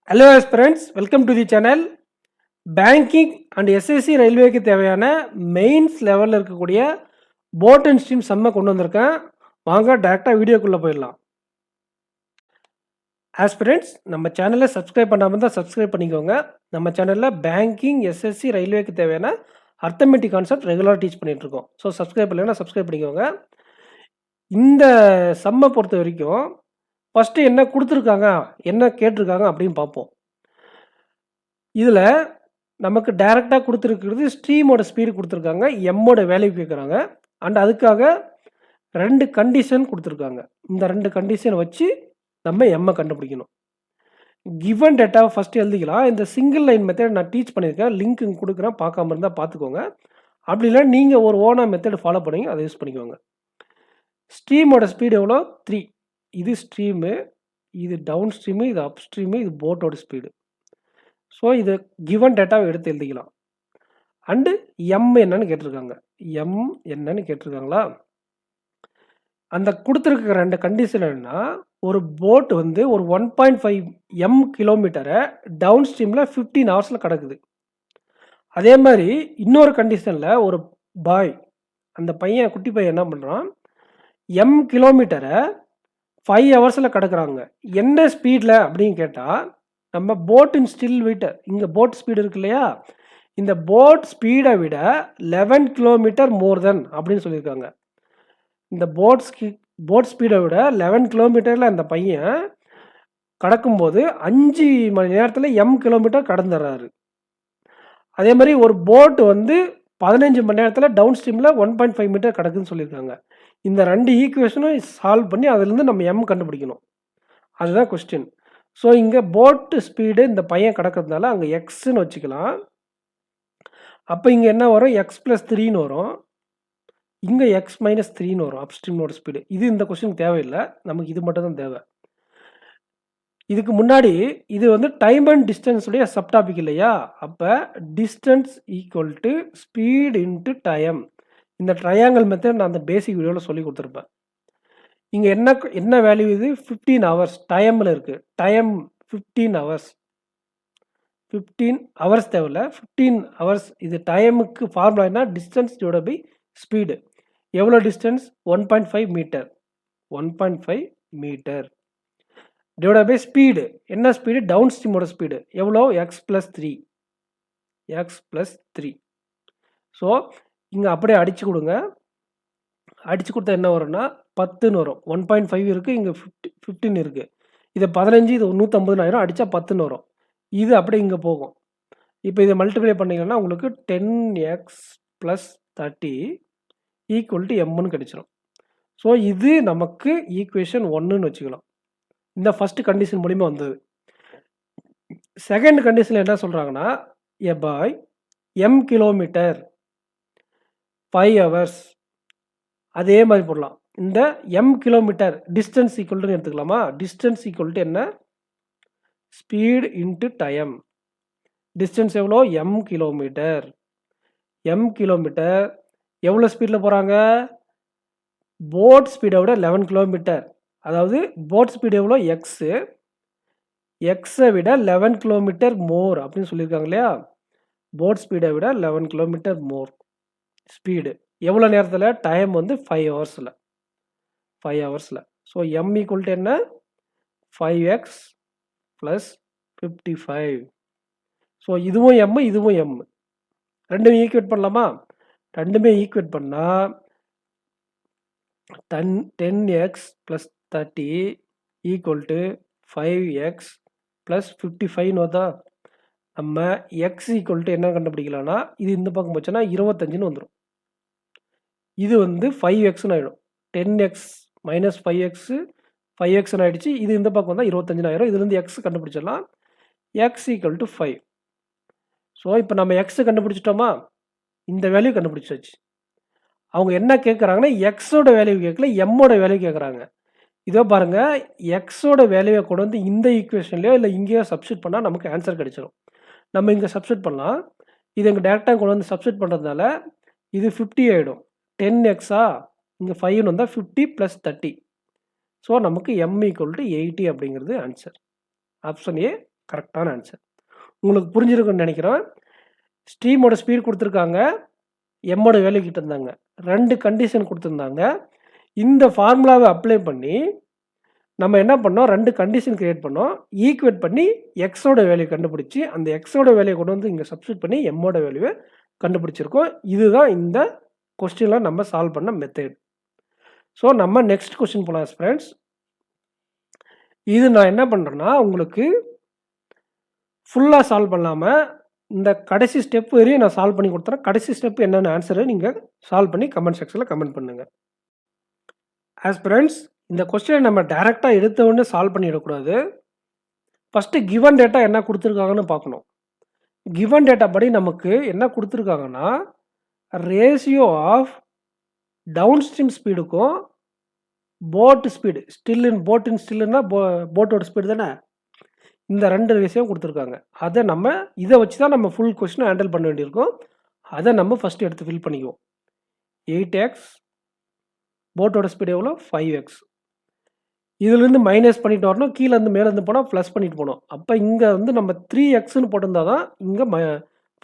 Hello friends, welcome to the channel. Banking and SSC ரயில்வேக்கு தேவையான mains லெவலில் இருக்கக்கூடிய போட் அண்ட் ஸ்ட்ரீம் செம்ம கொண்டு வந்திருக்கேன். வாங்க டேரெக்டாக வீடியோக்குள்ளே போயிடலாம். ஆஸ்பிரண்ட்ஸ் நம்ம சேனலை சப்ஸ்கிரைப் பண்ணாமல் தான் சப்ஸ்கிரைப் பண்ணிக்கோங்க. நம்ம சேனலில் பேங்கிங் எஸ்எஸ்சி ரயில்வேக்கு தேவையான அர்த்தமெட்டிக் கான்செப்ட் ரெகுலராக டீச் பண்ணிகிட்ருக்கோம். ஸோ சப்ஸ்கிரைப் பண்ணலைன்னா சப்ஸ்கிரைப் பண்ணிக்கோங்க. இந்த செம்மை பொறுத்த வரைக்கும் ஃபஸ்ட்டு என்ன கொடுத்துருக்காங்க, என்ன கேட்டிருக்காங்க அப்படின்னு பார்ப்போம். இதில் நமக்கு டைரெக்டாக கொடுத்துருக்கிறது ஸ்ட்ரீமோட ஸ்பீடு கொடுத்துருக்காங்க, எம்மோட வேல்யூ கேட்குறாங்க. அண்ட் அதுக்காக 2 கண்டிஷன் கொடுத்துருக்காங்க. இந்த 2 கண்டிஷனை வச்சு நம்ம எம்மை கண்டுபிடிக்கணும். கிவன் டேட்டாவை ஃபஸ்ட்டு எழுதிக்கலாம். இந்த சிங்கிள் லைன் மெத்தட் நான் டீச் பண்ணியிருக்கேன், லிங்க் கொடுக்குறேன், பார்க்காம இருந்தால் பார்த்துக்கோங்க. அப்படி இல்லை நீங்கள் ஒரு ஓனா மெத்தட் ஃபாலோ பண்ணுங்க, அதை யூஸ் பண்ணிக்கோங்க. ஸ்ட்ரீமோட ஸ்பீடு எவ்வளோ? 3. இது ஸ்ட்ரீமு, இது டவுன் ஸ்ட்ரீமு, இது அப் ஸ்ட்ரீமு, இது போட்டோட ஸ்பீடு. ஸோ இது கிவன் டேட்டாவை எடுத்து எழுதிக்கலாம். அண்டு எம் என்னன்னு கேட்டிருக்காங்க. எம் என்னன்னு கேட்டிருக்காங்களா? அந்த கொடுத்துருக்க 2 கண்டிஷன் என்னன்னா, ஒரு போட் வந்து ஒரு 1.5 எம் கிலோமீட்டரை டவுன் ஸ்ட்ரீமில் 15 ஹவர்ஸில் கிடக்குது. அதே மாதிரி இன்னொரு கண்டிஷனில் ஒரு பாய், அந்த பையன் குட்டி பையன் என்ன பண்ணுறான், எம் கிலோமீட்டரை 5 ஹவர்ஸில் கிடக்குறாங்க. என்ன ஸ்பீடில் அப்படின்னு கேட்டால், நம்ம போட்டின் ஸ்டில் வெயிட், இங்கே போட் ஸ்பீடு இருக்கு இல்லையா, இந்த போட் ஸ்பீடை விட 11 கிலோமீட்டர் மோர் தென் அப்படின்னு சொல்லியிருக்காங்க. இந்த போட் ஸ்பீடை விட 11 கிலோமீட்டரில் அந்த பையன் கடக்கும்போது 5 மணி நேரத்தில் எம் கிலோமீட்டர் கடந்துடுறாரு. அதே மாதிரி ஒரு போட் வந்து 15 மணி நேரத்தில் டவுன் ஸ்ட்ரீமில் 1.5 மீட்டர் கிடக்குன்னு சொல்லியிருக்காங்க. இந்த 2 ஈக்குவேஷனும் சால்வ் பண்ணி அதுலேருந்து நம்ம எம் கண்டுபிடிக்கணும். அதுதான் கொஸ்டின். ஸோ இங்கே போட்டு ஸ்பீடு இந்த பையன் கிடக்கிறதுனால அங்கே எக்ஸ்ன்னு வச்சுக்கலாம். அப்போ இங்கே என்ன வரும்? எக்ஸ் ப்ளஸ் 3ன்னு வரும். இங்கே எக்ஸ் மைனஸ் 3ன்னு வரும் அப்ஸ்ட்ரீமோட ஸ்பீடு. இது இந்த கொஸ்டின் தேவையில்லை, நமக்கு இது மட்டும் தான் தேவை. இதுக்கு முன்னாடி இது வந்து டைம் அண்ட் டிஸ்டன்ஸுடைய சப்டாபிக் இல்லையா? அப்போ distance equal to speed into time. இந்த ட்ரையாங்கிள் மெத்தட் நான் அந்த பேசிக் வீடியோவில் சொல்லி கொடுத்துருப்பேன். இங்கே என்ன வேல்யூ? இது 15 ஹவர்ஸ் டைமில் இருக்குது. Time 15 hours. 15 ஹவர்ஸ் தேவையில்ல, 15 ஹவர்ஸ். இது டைமுக்கு ஃபார்முலா என்ன? Distance divide by speed. எவ்வளோ distance? 1.5 metre. 1.5 metre divide by speed. என்ன ஸ்பீடு? டவுன் ஸ்ட்ரீமோட ஸ்பீடு எவ்வளோ? X plus 3. X plus 3. So இங்கே அப்படியே அடித்து கொடுங்க. அடித்து கொடுத்தா என்ன வரும்னா 10ன்னு வரும். 1.5 இருக்குது, இங்கே 15 இருக்குது. இதை 15, இது 150 ஆயிரும். அடித்தா 10ன்னு வரும். இது அப்படியே இங்கே போகும். இப்போ இதை மல்டிப்ளை பண்ணிங்கன்னா உங்களுக்கு 10x ப்ளஸ் 30 ஈக்குவல் டு எம்னு கிடைச்சிடும். ஸோ இது நமக்கு ஈக்குவேஷன் 1ன்னு வச்சுக்கலாம். இந்த ஃபஸ்ட்டு கண்டிஷன் மூலிமா வந்தது. செகண்ட் கண்டிஷனில் என்ன சொல்கிறாங்கன்னா, எ பாய் எம் கிலோமீட்டர் 5 ஹவர்ஸ். அதே மாதிரி போடலாம். இந்த எம் கிலோமீட்டர் டிஸ்டன்ஸ் ஈக்குவல்ட்டுன்னு எடுத்துக்கலாமா? டிஸ்டன்ஸ் ஈக்குவல் டு என்ன? Speed into time. டிஸ்டன்ஸ் எவ்வளோ? M kilometre. எம் கிலோமீட்டர் எவ்வளோ ஸ்பீடில் போகிறாங்க? போட் ஸ்பீடை விட 11 கிலோமீட்டர். அதாவது போட் ஸ்பீடு எவ்வளோ? எக்ஸு. எக்ஸை விட 11 கிலோமீட்டர் மோர் அப்படின்னு சொல்லியிருக்காங்க இல்லையா? போட் ஸ்பீடை விட 11 கிலோமீட்டர் மோர் ஸ்பீடு. எவ்வளோ நேரத்தில்? டைம் வந்து 5 ஹவர்ஸில். 5 ஹவர்ஸில். ஸோ எம் ஈக்குவல் டு என்ன? 5x plus 55. ஸோ இதுவும் எம், இதுவும் எம். ரெண்டுமே ஈக்குவேட் பண்ணலாமா? ரெண்டுமே ஈக்குவேட் பண்ணால் 10x plus 30 equal to 5x plus 55 வருதா? நம்ம எக்ஸ் ஈக்குவல் டு என்ன கண்டுபிடிக்கலாம்னா, இது இந்த பக்கம் போச்சுன்னா 25ன்னு வந்துடும். இது வந்து 5xன்னு ஆகிடும். 10x மைனஸ் 5xன்னு ஆகிடுச்சு. இது இந்த பக்கம் வந்தால் 25ன்னு ஆயிரும். இதுலேருந்து எக்ஸ் கண்டுபிடிச்சிடலாம். X equal to 5. ஸோ இப்போ நம்ம எக்ஸ் கண்டுபிடிச்சிட்டோமா? இந்த வேல்யூ கண்டுபிடிச்சாச்சு. அவங்க என்ன கேட்குறாங்கன்னா, எக்ஸோட வேல்யூ கேட்கல, எம்மோட வேல்யூ கேட்குறாங்க. இதோ பாருங்கள், எக்ஸோட வேல்யூவை கொண்டு வந்து இந்த ஈக்குவேஷன்லையோ இல்லை இங்கேயோ சப்ஸ்டியூட் பண்ணால் நமக்கு ஆன்சர் கிடைச்சிடும். நம்ம இங்கே சப்ஸ்டியூட் பண்ணலாம். இது எங்கள் டேரெக்டாக கொண்டு வந்து சப்ஸ்டியூட் பண்ணுறதுனால இது 50 ஆகிடும். 10xஆ இங்கே 5ன்னு வந்தால் 50 ப்ளஸ் 30. ஸோ நமக்கு எம் ஈக்குவல் டு 80 அப்படிங்கிறது ஆன்சர். ஆப்ஷன் ஏ கரெக்டான ஆன்சர். உங்களுக்கு புரிஞ்சிருக்குன்னு நினைக்கிறேன். ஸ்ட்ரீமோட ஸ்பீட் கொடுத்துருக்காங்க, எம்மோட வேல்யூ கிட்டிருந்தாங்க. 2 கண்டிஷன் கொடுத்துருந்தாங்க. இந்த ஃபார்முலாவை அப்ளை பண்ணி நம்ம என்ன பண்ணோம், 2 கண்டிஷன் கிரியேட் பண்ணோம். ஈக்குவேட் பண்ணி எக்ஸோட வேல்யூ கண்டுபிடிச்சி, அந்த எக்ஸோட வேல்யூ கொண்டு வந்து இங்கே சப்ஸ்டியூட் பண்ணி எம்மோட வேல்யூவை கண்டுபிடிச்சிருக்கோம். இதுதான் இந்த கொஸ்டினில் நம்ம சால்வ் பண்ண மெத்தட். ஸோ நம்ம நெக்ஸ்ட் கொஸ்டின் போகலாம் ஃப்ரெண்ட்ஸ். இது நான் என்ன பண்ணுறேன்னா, உங்களுக்கு ஃபுல்லாக சால்வ் பண்ணாமல் இந்த கடைசி ஸ்டெப் வரையும் நான் சால்வ் பண்ணி கொடுத்துறேன். கடைசி ஸ்டெப் என்னென்ன ஆன்சரை நீங்கள் சால்வ் பண்ணி கமெண்ட் செக்ஷனில் கமெண்ட் பண்ணுங்கள். ஆஸ் ஃப்ரெண்ட்ஸ், இந்த கொஸ்டினை நம்ம டைரெக்டாக எடுத்த உடனே சால்வ் பண்ணிடக்கூடாது. ஃபஸ்ட்டு கிவன் டேட்டா என்ன கொடுத்துருக்காங்கன்னு பார்க்கணும். கிவன் டேட்டா படி நமக்கு என்ன கொடுத்துருக்காங்கன்னா, ரேஷியோ ஆஃப் டவுன் ஸ்ட்ரீம் ஸ்பீடுக்கும் போட் ஸ்பீடு, ஸ்டில்லுன்னா போட்டோட ஸ்பீடு தானே, இந்த 2 ரேஷியோ கொடுத்துருக்காங்க. அதை நம்ம இதை வச்சு தான் நம்ம ஃபுல் கொஸ்டினை ஹேண்டில் பண்ண வேண்டியிருக்கும். அதை நம்ம ஃபஸ்ட்டு எடுத்து ஃபில் பண்ணிக்குவோம். 8x, போட்டோட ஸ்பீடு எவ்வளோ 5x. இதுலேருந்து மைனஸ் பண்ணிட்டு வரணும், கீழே இருந்து மேலேருந்து போனால் ப்ளஸ் பண்ணிட்டு போகணும். அப்போ இங்கே வந்து நம்ம 3xன்னு போட்டிருந்தா தான் இங்கே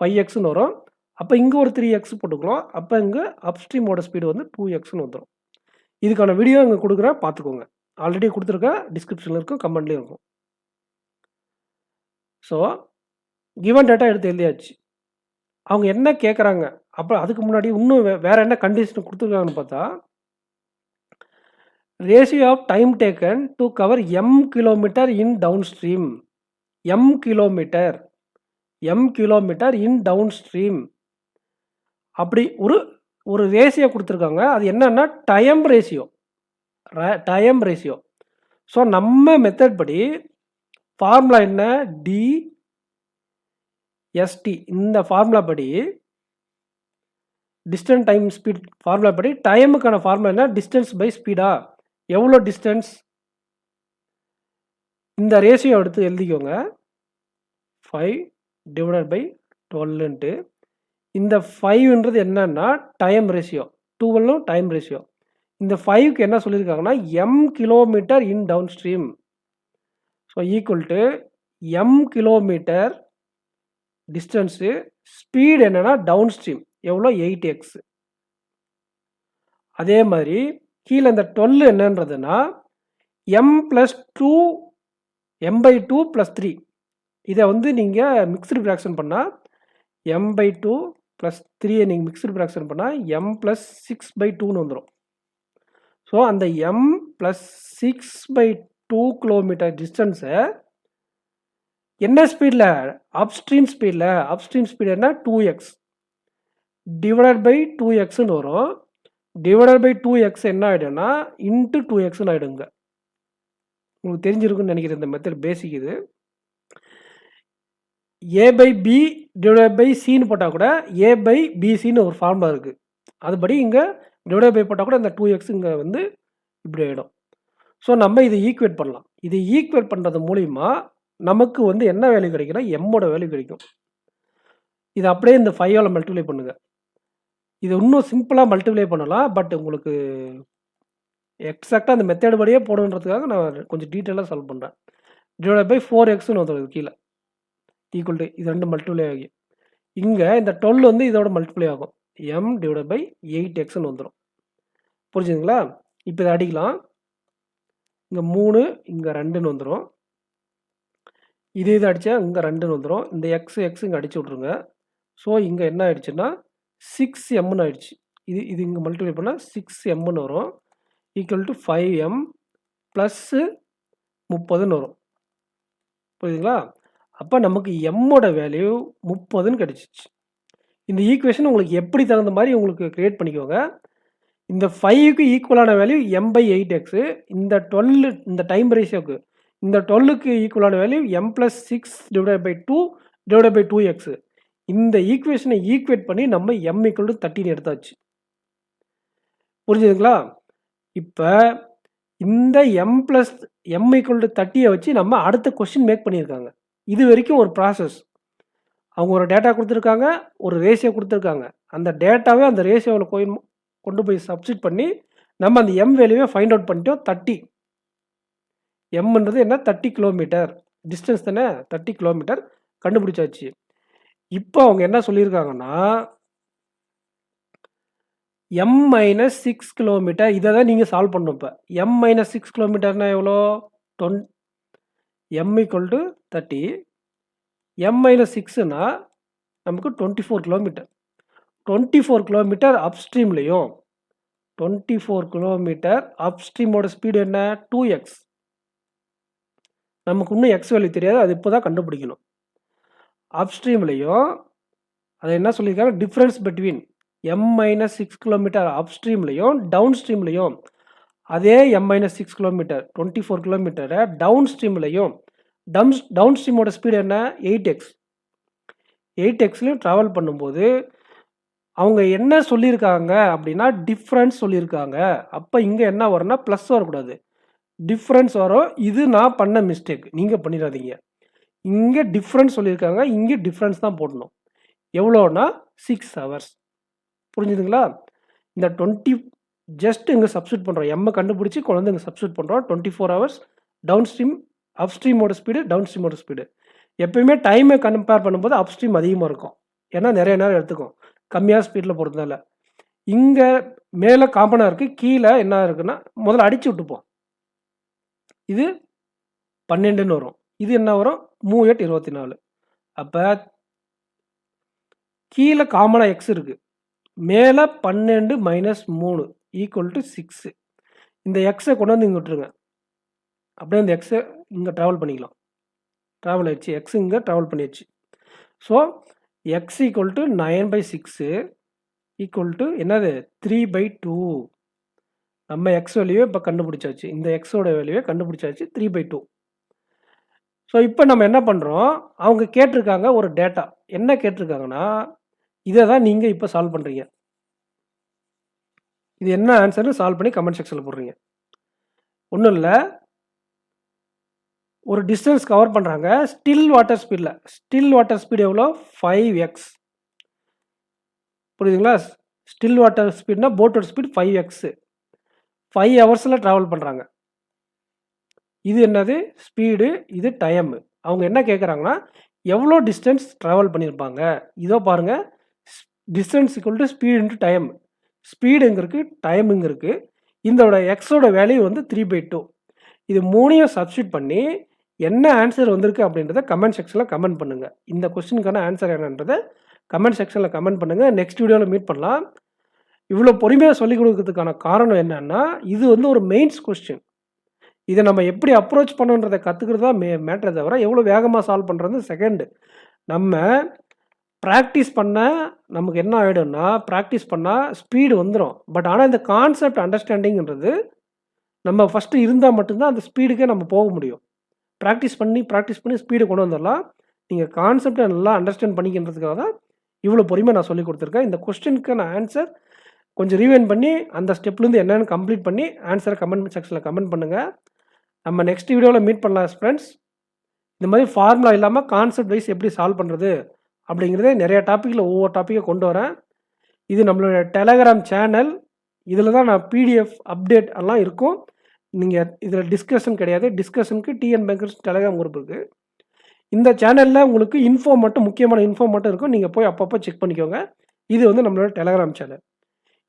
5xன்னு வரும். அப்போ இங்கே ஒரு 3x போட்டுக்கலாம். அப்போ இங்கே அப்ஸ்ட்ரீமோட ஸ்பீடு வந்து 2xன்னு வந்துடும். இதுக்கான வீடியோ இங்கே கொடுக்குறேன், பார்த்துக்கோங்க. ஆல்ரெடி கொடுத்துருக்கேன், டிஸ்கிரிப்ஷனில் இருக்கும், கமெண்ட்லேயும் இருக்கும். ஸோ கிவன் டேட்டா எடுத்து எழுதியாச்சு. அவங்க என்ன கேட்குறாங்க, அப்போ அதுக்கு முன்னாடி இன்னும் வேறு என்ன கண்டிஷன் கொடுத்துருக்காங்கன்னு பார்த்தா, ratio of time taken to cover m kilometre in downstream. m kilometre in downstream அப்படி ஒரு ரேஷியோ கொடுத்துருக்காங்க. அது என்னன்னா டைம் ரேஷியோ. ஸோ நம்ம மெத்தட் படி ஃபார்முலா என்ன, DST. இந்த ஃபார்முலா படி டிஸ்டன்ஸ் டைம் ஸ்பீட் ஃபார்முலா படி டைமுக்கான ஃபார்முலா என்ன, டிஸ்டன்ஸ் பை ஸ்பீடா, எவ்வளோ டிஸ்டன்ஸ், இந்த ரேஷியோ எடுத்து எழுதிக்கோங்க. 5/12 இந்த 5ன்றது என்னன்னா டைம் ரேஷியோ, 12 டைம் ரேஷியோ. இந்த 5க்கு என்ன சொல்லியிருக்காங்கன்னா m kilometre in down stream. So equal to m kilometre distance, speed என்னன்னா டவுன் ஸ்ட்ரீம் எவ்வளோ 8x. அதே மாதிரி கீழே இந்த 12 என்னன்றதுன்னா m/2 + 3. இதை வந்து நீங்கள் மிக்ஸ்டு ஃப்ராக்ஷன் பண்ணால் m/2 + 3 நீங்கள் மிக்ஸ்டு ஃப்ராக்ஷன் பண்ணால் m+6/2ன்னு வந்துடும். ஸோ அந்த m+6/2 கிலோமீட்டர் டிஸ்டன்ஸை என்ன ஸ்பீடில், அப்ஸ்ட்ரீம் ஸ்பீடு என்ன 2x டிவைடட் பை 2xன்னு வரும். டிவைடட் பை 2x என்ன ஆகிடும்னா இன்ட்டு 2xன்னு ஆகிடுங்க. உங்களுக்கு தெரிஞ்சிருக்குன்னு நினைக்கிறேன் இந்த மெத்தட் பேசிக். இது a/b டிவைடட் பை சின்னு போட்டால் கூட a/bcன்னு ஒரு ஃபார்முலா இருக்குது. அதுபடி இங்கே டிவைடட் பை போட்டால் கூட இந்த 2x இங்கே வந்து இப்படி ஆகிடும். ஸோ நம்ம இதை ஈக்குவேட் பண்ணலாம். இது ஈக்குவேட் பண்ணுறது மூலிமா நமக்கு வந்து என்ன வேல்யூ கிடைக்குன்னா எம்மோட வேல்யூ கிடைக்கும். இது அப்படியே இந்த 5ஆல் மல்டிப்ளை பண்ணுங்கள். இது இன்னும் சிம்பிளாக மல்டிப்ளை பண்ணலாம், பட் உங்களுக்கு எக்ஸாக்டாக அந்த மெத்தட் படியே போடணுன்றதுக்காக நான் கொஞ்சம் டீட்டெயிலாக சால்வ் பண்ணுறேன். டிவைட் பை 4xன்னு வந்துடும் கீழே, ஈக்குவல் டு இது 2 மல்டிப்ளை ஆகி இங்கே இந்த 12 வந்து இதோட மல்டிப்ளை ஆகும், m டிவைட் பை 8xன்னு வந்துடும். புரிஞ்சுதுங்களா? இப்போ இதை அடிக்கலாம். இங்கே 3 இங்கே 2ன்னு வந்துடும். இது அடித்தா இங்கே 2ன்னு வந்துடும். இந்த x இங்கே அடிச்சு விட்ருங்க. ஸோ இங்கே என்ன ஆயிடுச்சுன்னா 6mன்னு ஆயிடுச்சு. இது இங்கே மல்டிப்ளை பண்ணால் 6mன்னு வரும். ஈக்குவல் டு 5m + 30ன்னு வரும். புரியுதுங்களா? அப்போ நமக்கு எம்மோட வேல்யூ 30ன்னு கிடச்சிச்சு. இந்த ஈக்குவேஷன் உங்களுக்கு எப்படி தகுந்த மாதிரி உங்களுக்கு க்ரியேட் பண்ணிக்கோங்க. இந்த 5க்கு ஈக்குவலான வேல்யூ m/8x, இந்த 12 இந்த டைம் ரேஷியோக்கு இந்த 12க்கு ஈக்குவலான value m+6 divide by 2 divide by 2x. இந்த ஈக்குவேஷனை ஈக்குவேட் பண்ணி நம்ம m = 13 எடுத்தாச்சு. புரிஞ்சுதுங்களா? இப்போ இந்த m = 30 வச்சு நம்ம அடுத்த கொஸ்டின் மேக் பண்ணியிருக்காங்க. இது வரைக்கும் ஒரு ப்ராசஸ். அவங்க ஒரு டேட்டா கொடுத்துருக்காங்க, ஒரு ரேஷியோ கொடுத்துருக்காங்க. அந்த டேட்டாவே அந்த ரேஷியோவில் கொண்டு போய் சப்ஸ்டிட் பண்ணி நம்ம அந்த m வேல்யூவை ஃபைண்ட் அவுட் பண்ணிட்டோம். 30 mன்றது என்ன 30 கிலோமீட்டர். டிஸ்டன்ஸ் தானே 30 கிலோமீட்டர் கண்டுபிடிச்சாச்சு. இப்போ அவங்க என்ன சொல்லியிருக்காங்கன்னா m-6 கிலோமீட்டர் இதை தான் நீங்கள் சால்வ் பண்ணணும். இப்போ m-6 கிலோமீட்டர்னா எவ்வளோ? m = 30, m-6னா நமக்கு 24 கிலோமீட்டர். 24 கிலோமீட்டர் அப்ஸ்ட்ரீம்லையும் 24 கிலோமீட்டர் அப்ஸ்ட்ரீமோட ஸ்பீடு என்ன? 2x. நமக்கு இன்னும் எக்ஸ் வேல்யூ தெரியாது, அது இப்போ தான் கண்டுபிடிக்கணும். அப்ஸ்ட்ரீம்லையும் அதை என்ன சொல்லியிருக்காங்க? டிஃப்ரென்ஸ் பிட்வீன் m-6 கிலோமீட்டர் அப்ஸ்ட்ரீம்லையும் டவுன் ஸ்ட்ரீம்லையும் அதே m-6 கிலோமீட்டர் 24 கிலோமீட்டரை டவுன் ஸ்ட்ரீம்லையும் டவுன் ஸ்ட்ரீமோட ஸ்பீடு என்ன? 8x. 8xலையும் ட்ராவல் பண்ணும்போது அவங்க என்ன சொல்லியிருக்காங்க அப்படின்னா டிஃப்ரென்ஸ் சொல்லியிருக்காங்க. அப்போ இங்கே என்ன வரும்னா ப்ளஸ் வரக்கூடாது, டிஃப்ரென்ஸ் வரும். இது நான் பண்ண மிஸ்டேக், நீங்கள் பண்ணிடாதீங்க. இங்கே டிஃப்ரென்ஸ் சொல்லியிருக்காங்க, இங்கே டிஃப்ரென்ஸ் தான் போடணும். எவ்வளோனா 6 ஹவர்ஸ். புரிஞ்சுதுங்களா? இந்த 20 ஜஸ்ட் இங்கே சப்ஸ்டியூட் பண்ணுறோம். எம்மை கண்டுபிடிச்சி குழந்தை இங்கே சப்ஸ்டியூட் பண்ணுறோம். 24 ஹவர்ஸ் டவுன் ஸ்ட்ரீம் அப்ஸ்ட்ரீமோட ஸ்பீடு டவுன் ஸ்ட்ரீமோட ஸ்பீடு. எப்பயுமே டைமை கம்பேர் பண்ணும்போது அப்ஸ்ட்ரீம் அதிகமாக இருக்கும், ஏன்னா நிறைய நேரம் எடுத்துக்கும் கம்மியாக ஸ்பீடில் போகிறதுனால. இங்கே மேலே காமனாக இருக்குது, கீழே என்ன இருக்குன்னா முதல்ல அடித்து விட்டுப்போம். இது 12ன்னு வரும், இது என்ன வரும்? 3 × 8 = 24. அப்போ கீழே காமனாக எக்ஸ் இருக்குது, மேலே 12 - 3 = 6. இந்த எக்ஸை கொண்டு வந்து இங்கே விட்டுருங்க. அப்படியே இந்த எக்ஸை இங்கே ட்ராவல் பண்ணிக்கலாம். ட்ராவல் ஆயிடுச்சு, எக்ஸ் இங்கே ட்ராவல் பண்ணிடுச்சு. ஸோ எக்ஸ் = 9/6 = என்னது? 3/2. நம்ம எக்ஸ் வேல்யூவே இப்போ கண்டுபிடிச்சாச்சு, இந்த எக்ஸோட வேல்யூவே கண்டுபிடிச்சாச்சு 3/2. ஸோ இப்போ நம்ம என்ன பண்ணுறோம்? அவங்க கேட்டிருக்காங்க ஒரு டேட்டா. என்ன கேட்டிருக்காங்கன்னா இதை தான் நீங்கள் இப்போ சால்வ் பண்ணுறீங்க. இது என்ன ஆன்சர்னு சால்வ் பண்ணி கமெண்ட் செக்ஷனில் போடுறீங்க. ஒன்றும் இல்லை, ஒரு டிஸ்டன்ஸ் கவர் பண்ணுறாங்க ஸ்டில் வாட்டர் ஸ்பீடில். ஸ்டில் வாட்டர் ஸ்பீடு எவ்வளோ? 5x. புரியுதுங்களா? ஸ்டில் வாட்டர் ஸ்பீட்னா போட்டோட ஸ்பீட் 5x. 5 ஹவர்ஸில் ட்ராவல் பண்ணுறாங்க. இது என்னது? ஸ்பீடு, இது டைமு. அவங்க என்ன கேட்குறாங்கன்னா எவ்வளோ டிஸ்டன்ஸ் ட்ராவல் பண்ணியிருப்பாங்க. இதோ பாருங்கள், டிஸ்டன்ஸ் = ஸ்பீடு × டைம். ஸ்பீடு எங்கே இருக்குது, டைம் இங்கே இருக்குது. இதோட எக்ஸோட வேல்யூ வந்து 3/2. இது மூணையும் சப்ஸ்டியூட் பண்ணி என்ன ஆன்சர் வந்திருக்கு அப்படின்றத கமெண்ட் செக்ஷனில் கமெண்ட் பண்ணுங்கள். இந்த கொஸ்டினுக்கான ஆன்சர் என்னன்றதை கமெண்ட் செக்ஷனில் கமெண்ட் பண்ணுங்கள். நெக்ஸ்ட் வீடியோவில் மீட் பண்ணலாம். இவ்வளோ பொறுமையாக சொல்லிக் கொடுக்கறதுக்கான காரணம் என்னன்னா இது வந்து ஒரு மெயின்ஸ் கொஸ்டின். இதை நம்ம எப்படி அப்ரோச் பண்ணுன்றதை கற்றுக்கிறது தான் மேட்டரை தவிர எவ்வளோ வேகமாக சால்வ் பண்ணுறது செகண்டு. நம்ம ப்ராக்டிஸ் பண்ண நமக்கு என்ன ஆகிடும்னா ப்ராக்டிஸ் பண்ணால் ஸ்பீடு வந்துடும். பட் ஆனால் இந்த கான்செப்ட் அண்டர்ஸ்டாண்டிங்கிறது நம்ம ஃபஸ்ட்டு இருந்தால் மட்டும்தான் அந்த ஸ்பீடுக்கே நம்ம போக முடியும். ப்ராக்டிஸ் பண்ணி ஸ்பீடு கொண்டு வந்துடலாம். நீங்கள் கான்செப்டை நல்லா அண்டர்ஸ்டாண்ட் பண்ணிக்கின்றதுக்காக தான் இவ்வளோ பொறுமையாக நான் சொல்லி கொடுத்துருக்கேன். இந்த கொஸ்டினுக்கான ஆன்சர் கொஞ்சம் ரீவைண்ட் பண்ணி அந்த ஸ்டெப்லேருந்து என்னென்னு கம்ப்ளீட் பண்ணி ஆன்சரை கமெண்ட் செக்ஷனில் கமெண்ட் பண்ணுங்கள். நம்ம நெக்ஸ்ட் வீடியோவில் மீட் பண்ணலாம் ஃப்ரெண்ட்ஸ். இந்த மாதிரி ஃபார்முலா இல்லாமல் கான்செப்ட் வைஸ் எப்படி சால்வ் பண்ணுறது அப்படிங்கிறதே நிறைய டாப்பிக்கில் ஒவ்வொரு டாப்பிக்கை கொண்டு வரேன். இது நம்மளோட டெலகிராம் சேனல். இதில் தான் நான் பிடிஎஃப் அப்டேட் எல்லாம் இருக்கும். நீங்கள் இதில் டிஸ்கஷன் கிடையாது. டிஸ்கஷனுக்கு டிஎன் பேங்கர்ஸ் டெலகிராம் குரூப் இருக்குது. இந்த சேனலில் உங்களுக்கு இன்ஃபோ மட்டும், முக்கியமான இன்ஃபோ மட்டும் இருக்கும். நீங்கள் போய் அப்பப்போ செக் பண்ணிக்கோங்க. இது வந்து நம்மளோட டெலகிராம் சேனல்.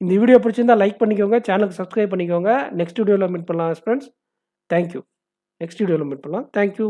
இந்த வீடியோ பிடிச்சிருந்தால் லைக் பண்ணிக்கோங்க, சேனலுக்கு சப்ஸ்கிரைப் பண்ணிக்கோங்க. நெக்ஸ்ட் வீடியோவில் மீட் பண்ணலாம் ஃப்ரெண்ட்ஸ். தேங்க்யூ. நெக்ஸ்ட் வீடியோவில் மீட் பண்ணலாம். தேங்க்யூ.